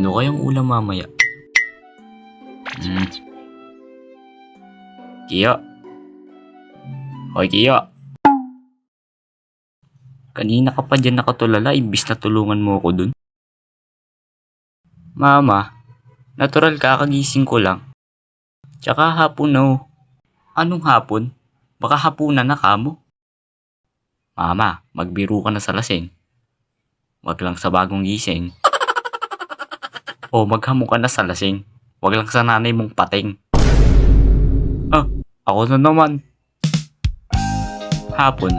Ano kayang ulam mamaya? Kiyo. Hoy, Kiyo. Kanina ka pa dyan nakatulala, imbis na tulungan mo ako dun. Mama, natural kakagising ko lang. Tsaka hapon na oh. Anong hapon? Baka hapunan na kamo. Mama, magbiro ka na sa lasing. Wag lang sa bagong gising. O maghamo ka na sa lasing. Wag lang sa nanay mong pating. Ah, ako na naman. Hapon.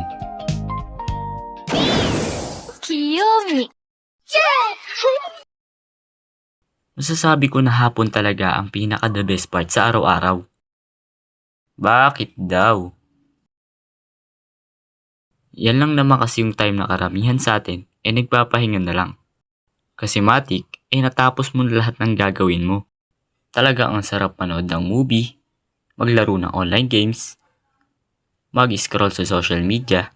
Kiyomi. Masasabi ko na hapon talaga ang pinaka the best part sa araw-araw. Bakit daw? Yan lang naman kasi yung time na karamihan sa atin nagpapahinga na lang. Kasi matik natapos mo na lahat ng gagawin mo. Talaga ang sarap manood ng movie, maglaro ng online games, mag-scroll sa social media.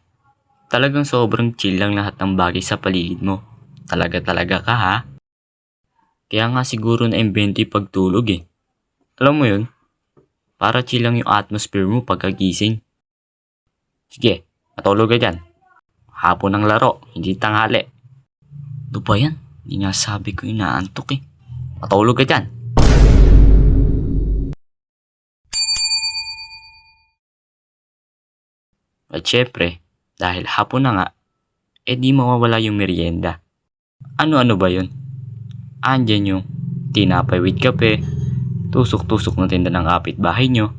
Talagang sobrang chill lang lahat ng bagay sa paligid mo. Talaga ka ha? Kaya nga siguro na-invento yung pagtulog eh. Alam mo yun? Para chill lang yung atmosphere mo pagkagising. Sige, matulog ka dyan. Hapon ng laro, hindi tanghali. Ano ba yan? Hindi nga sabi ko inaantok eh. Matulog ka dyan. At syempre, dahil hapon na nga, di mawawala yung merienda. Ano-ano ba yun? Andyan yung tinapay with kape, tusok-tusok na tinda ng kapitbahay nyo.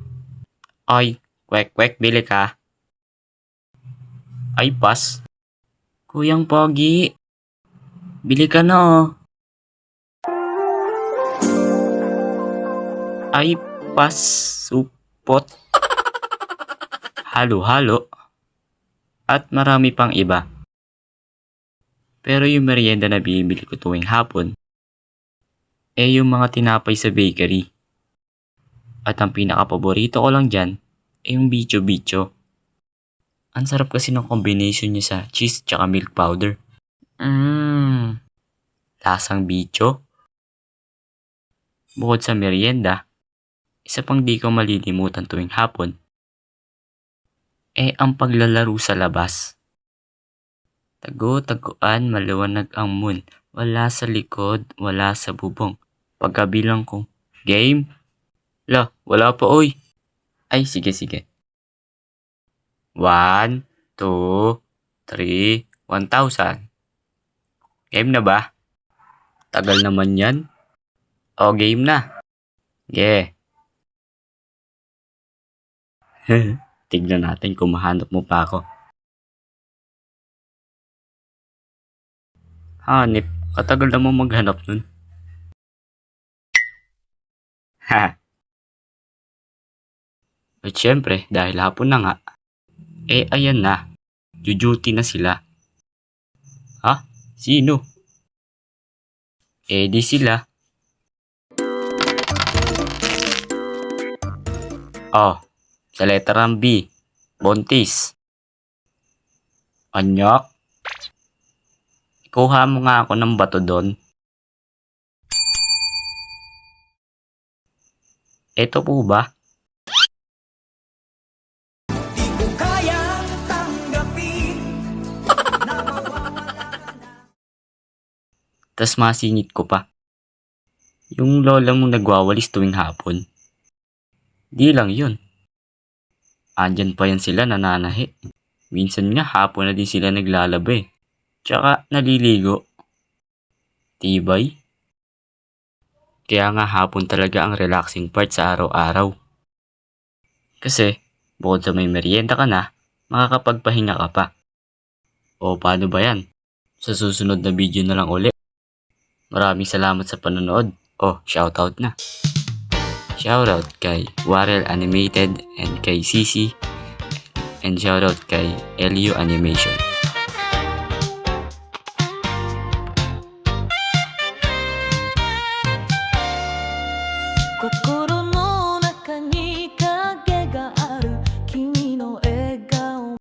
Ay, kwek-kwek, bili ka. Ay, pas. Kuyang Pogi, bili ka na oh. Ay, pas, supot. Halo-halo. At marami pang iba. Pero yung merienda na binibili ko tuwing hapon, yung mga tinapay sa bakery. At ang pinaka-paborito ko lang dyan, yung bicho-bicho. Ang sarap kasi ng combination niya sa cheese tsaka milk powder. Lasang bicho. Bukod sa merienda, isa pang di ko malilimutan tuwing hapon, ang paglalaro sa labas. Tago-taguan, maliwanag ang moon. Wala sa likod, wala sa bubong. Pagkabilang ko, game? La, wala pa oy. Ay, sige. 1, 2, 3, 1,000. Game na ba? Tagal naman yan. O, game na. Yeah. Tignan natin kung mahanap mo pa ako. Hanip, katagal naman maghanap nun. Ha. At syempre, dahil hapon na nga, ayan na. Jujuti na sila. Ha? Sino? Di sila. Oh, sa leterang B, Bontis. Anyak? Ikuha mo nga ako ng bato doon. Ito po ba? Tas masingit ko pa. Yung lola mong nagwawalis tuwing hapon. Di lang yun. Andyan pa yan sila nananahi. Minsan nga hapon na din sila naglalaba eh. Tsaka naliligo. Tibay. Kaya nga hapon talaga ang relaxing part sa araw-araw. Kasi bukod sa may merienda ka na, makakapagpahinga ka pa. O paano ba yan? Sa susunod na video na lang uli. Maraming salamat sa panonood. Oh, shoutout na. Shoutout kay Warel Animated and kay Sisi. And shoutout kay Elio Animation.